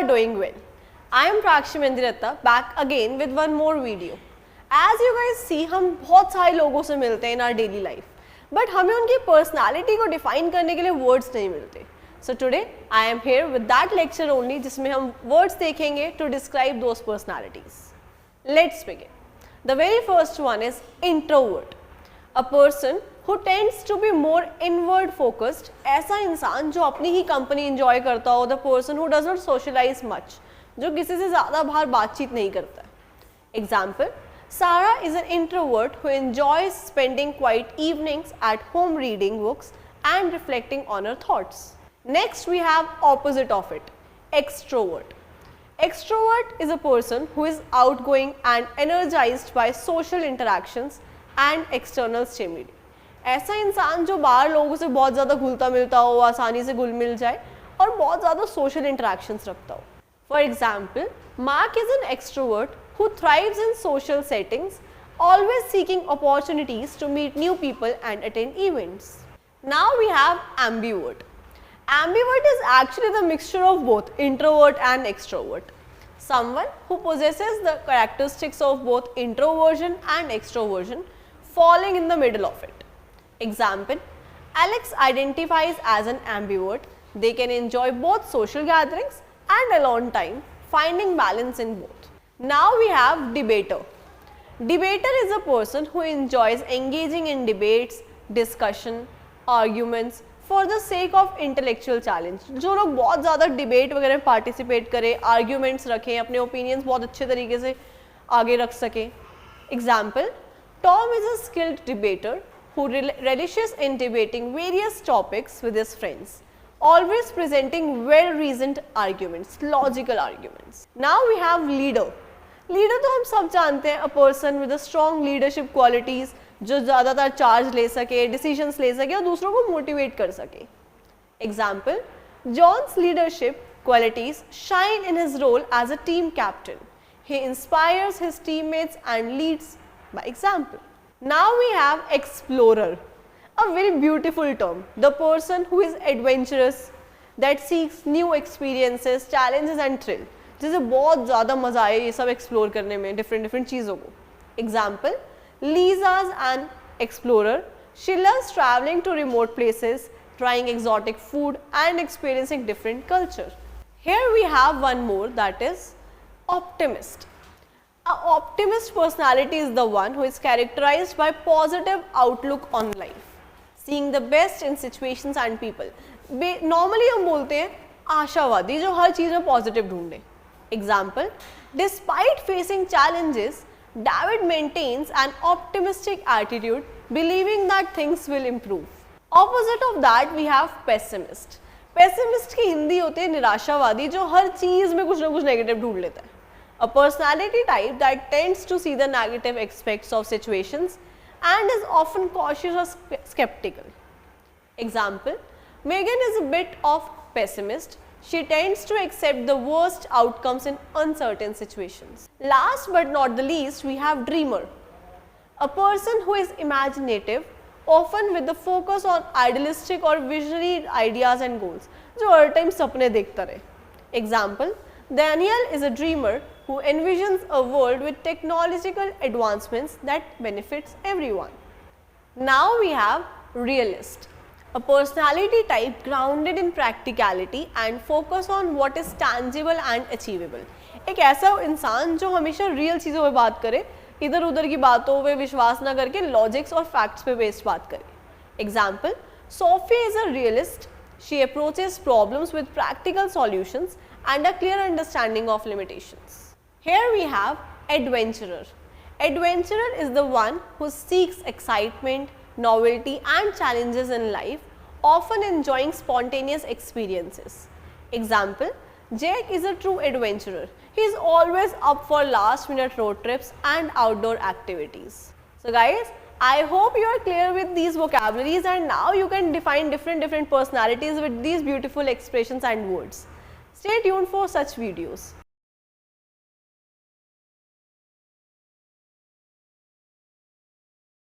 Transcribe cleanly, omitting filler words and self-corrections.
are doing well. I am Prakshi Mendiratta back again with one more video. As you guys see, हम बहुत सारे लोगों से मिलते हैं in our daily life, but हमें उनकी personality को define करने के लिए words नहीं मिलते. So today I am here with that lecture only, जिसमें हम words देखेंगे to describe those personalities. Let's begin. The very first one is introvert. A person who tends to be more inward focused. ऐसा इंसान जो अपनी ही company enjoy करता हो. The person who does not socialize much. जो किसी से ज़्यादा बाहर बातचीत नहीं करता. Example. Sarah is an introvert who enjoys spending quiet evenings at home reading books and reflecting on her thoughts. Next we have opposite of it, extrovert. Extrovert is a person who is outgoing and energized by social interactions and external stimuli. ऐसा इंसान जो बाहर लोगों से बहुत ज़्यादा घुलता मिलता हो, आसानी से घुल मिल जाए और बहुत ज़्यादा social interactions रखता हो. For example, Mark is an extrovert who thrives in social settings, always seeking opportunities to meet new people and attend events. Now we have ambivert. Ambivert is actually the mixture of both introvert and extrovert. Someone who possesses the characteristics of both introversion and extroversion, falling in the middle of it. Example, Alex identifies as an ambivert. They can enjoy both social gatherings and alone time, finding balance in both. Now we have debater. Debater is a person who enjoys engaging in debates, discussion, arguments for the sake of intellectual challenge. जो लोग बहुत ज़्यादा debate वगैरह में participate करें, arguments रखें, अपने opinions बहुत अच्छे तरीके से आगे रख सकें. Example, Tom is a skilled debater who relishes in debating various topics with his friends, always presenting well-reasoned arguments, logical arguments. Now we have leader. Leader तो हम सब जानते हैं, a person with a strong leadership qualities जो ज़्यादातर charge ले सके, decisions ले सके और दूसरों को मोटिवेट कर सके. Example, John's leadership qualities shine in his role as a team captain. He inspires his teammates and leads by example. Now we have explorer, a very beautiful term, the person who is adventurous, that seeks new experiences, challenges and thrill. जिसे बहुत ज़्यादा मज़ा आए ये सब explore करने में, different चीज़ों को. Example, Lisa's an explorer. She loves travelling to remote places, trying exotic food and experiencing different culture. Here we have one more, that is optimist. An optimist personality is the one who is characterized by positive outlook on life, seeing the best in situations and people. Normally हम बोलते हैं आशावादी जो हर चीज़ में positive ढूंढे. Example, despite facing challenges, David maintains an optimistic attitude, believing that things will improve. Opposite of that we have pessimist. Pessimist की हिंदी होती है निराशावादी जो हर चीज़ में कुछ ना कुछ नेगेटिव ढूंढ लेता है. A personality type that tends to see the negative aspects of situations and is often cautious or skeptical. Example, Megan is a bit of pessimist. She tends to accept the worst outcomes in uncertain situations. Last but not the least, we have dreamer. A person who is imaginative, often with the focus on idealistic or visionary ideas and goals. जो हर time सपने देखता रहे. Example, Daniel is a dreamer who envisions a world with technological advancements that benefits everyone. Now we have realist. A personality type grounded in practicality and focus on what is tangible and achievable. एक ऐसा इंसान जो हमेशा real चीज़ों पे बात करे, इधर उधर की बातों पे विश्वास ना करके लॉजिक्स और फैक्ट्स पे बेस्ड बात करे. Example, Sophie is a realist. She approaches problems with practical solutions and a clear understanding of limitations. Here we have adventurer. Adventurer is the one who seeks excitement, novelty and challenges in life, often enjoying spontaneous experiences. Example, Jake is a true adventurer. He is always up for last minute road trips and outdoor activities. So guys, I hope you are clear with these vocabularies and now you can define different personalities with these beautiful expressions and words. Stay tuned for such videos.